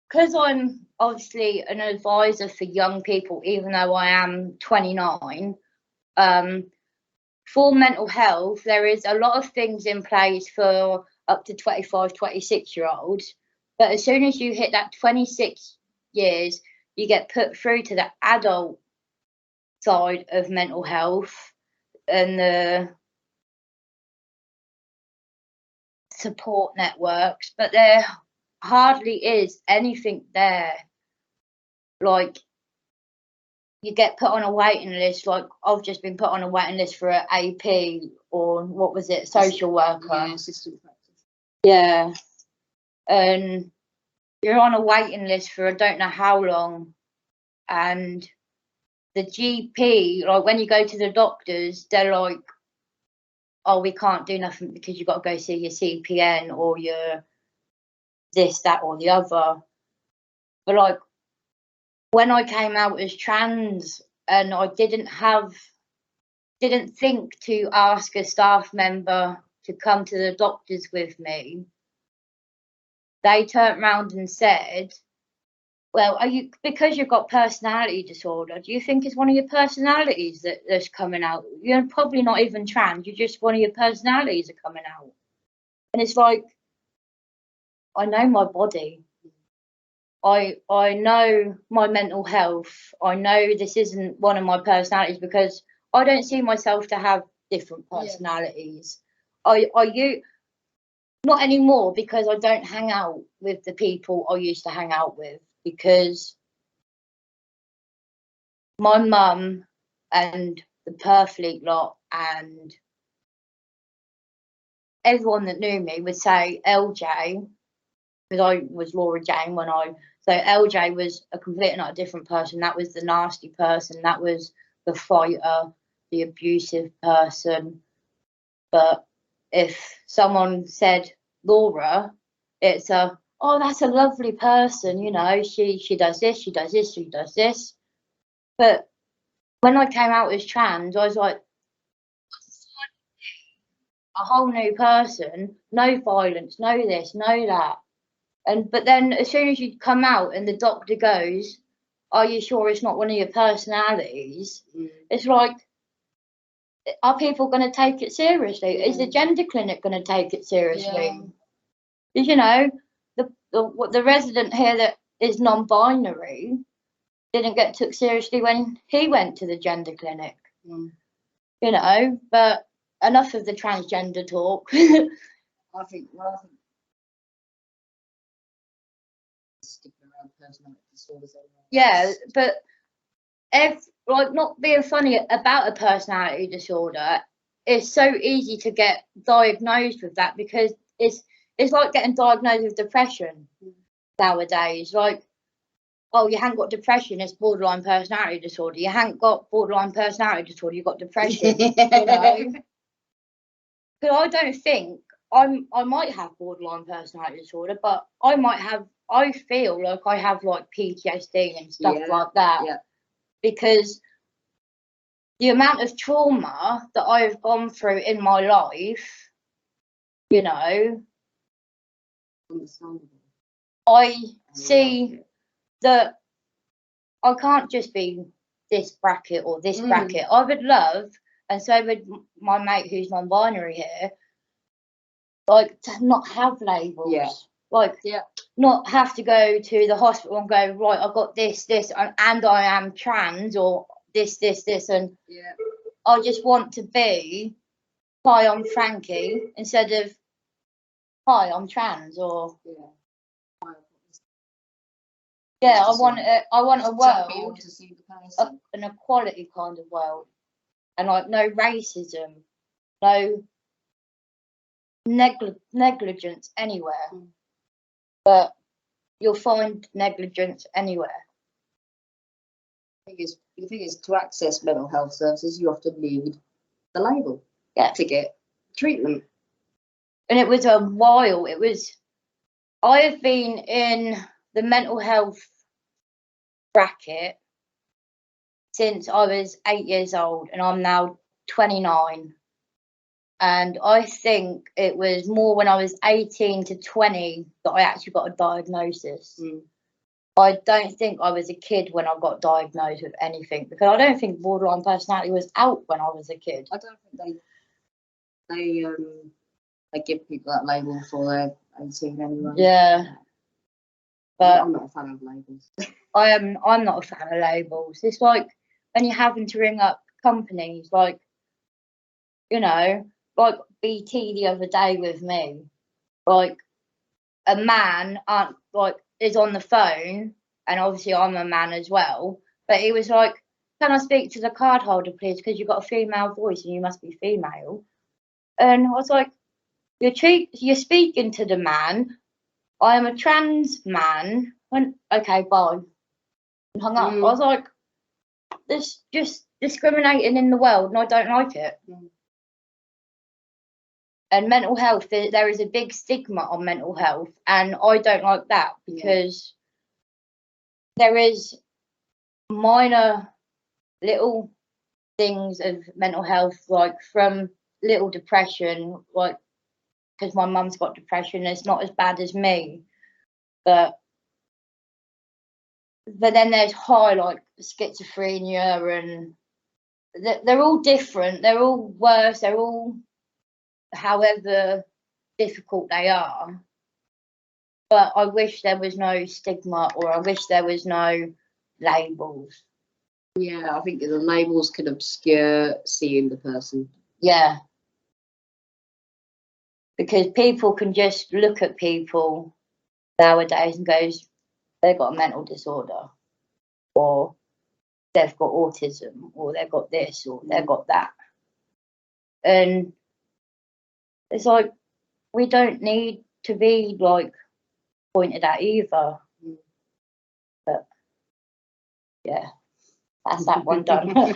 because I'm obviously an advisor for young people, even though I am 29, for mental health, there is a lot of things in place for up to 25, 26-year-olds. But as soon as you hit that 26 years, you get put through to the adult side of mental health and the support networks, but there hardly is anything there. Like, you get put on a waiting list, like I've just been put on a waiting list for an AP, or what was it, social worker. Yeah, assistant practice. Yeah. And you're on a waiting list for I don't know how long. And the GP, like when you go to the doctors, they're like, oh, we can't do nothing because you've got to go see your CPN or your this, that, or the other. But like, when I came out as trans and I didn't think to ask a staff member to come to the doctors with me, they turned around and said, well, because you've got personality disorder, do you think it's one of your personalities that's coming out? You're probably not even trans, you're just one of your personalities are coming out. And it's like, I know my body. I know my mental health. I know this isn't one of my personalities because I don't see myself to have different personalities. Yeah. Not anymore, because I don't hang out with the people I used to hang out with, because my mum and the Perfleet lot and everyone that knew me would say LJ, because I was Laura Jane so LJ was a complete and utter different person. That was the nasty person. That was the fighter, the abusive person. But if someone said Laura, it's oh, that's a lovely person, you know, she does this, she does this, she does this. But when I came out as trans, I was like, a whole new person, no violence, no this, no that. But then as soon as you come out and the doctor goes, are you sure it's not one of your personalities? It's like, are people going to take it seriously? Is the gender clinic going to take it seriously? Because, you know, the resident here that is non-binary didn't get took seriously when he went to the gender clinic. You know, but enough of the transgender talk. I think sticking around personality disorders anyway. Yeah, but like, not being funny about a personality disorder, it's so easy to get diagnosed with that, because it's like getting diagnosed with depression nowadays. Like, oh, you haven't got depression, it's borderline personality disorder. You haven't got borderline personality disorder, you've got depression. You know? But I don't think I might have borderline personality disorder, but I feel like I have like PTSD and stuff like that. Yeah. Because the amount of trauma that I've gone through in my life, you know, I see that I can't just be this bracket or this bracket. I would love, and so would my mate who's non-binary here, like, to not have labels. Yeah. Like, not have to go to the hospital and go, right, I've got this, and I am trans, or this, and I just want to be, hi, I'm Frankie, instead of, hi, I'm trans, or I want a world, an equality kind of world, and like no racism, no negligence anywhere. But you'll find negligence anywhere. The thing is, to access mental health services, you often need the label to get treatment. And it was a while. I have been in the mental health bracket since I was 8 years old, and I'm now 29. And I think it was more when I was 18 to 20 that I actually got a diagnosis. I don't think I was a kid when I got diagnosed with anything, because I don't think borderline personality was out when I was a kid. I don't think they give people that label before they're 18 anyway. Yeah. But I'm not a fan of labels. I'm not a fan of labels. It's like when you're having to ring up companies, like, you know, like BT the other day with me, like a man is on the phone, and obviously I'm a man as well, but he was like, can I speak to the card holder please, because you've got a female voice and you must be female. And I was like, you're speaking to the man. I am a trans man. Okay, bye. And hung up. I was like, there's just discriminating in the world, and I don't like it. And mental health, there is a big stigma on mental health, and I don't like that, because there is minor little things of mental health, like from little depression, like because my mum's got depression, it's not as bad as me, but then there's high, like schizophrenia, and they're all different, they're all worse, they're all however difficult they are. But I wish there was no stigma, or I wish there was no labels. Yeah, I think the labels can obscure seeing the person. Yeah. Because people can just look at people nowadays and goes, they've got a mental disorder, or they've got autism, or they've got this, or they've got that. And it's like, we don't need to be like pointed at either. But yeah, that's that one done.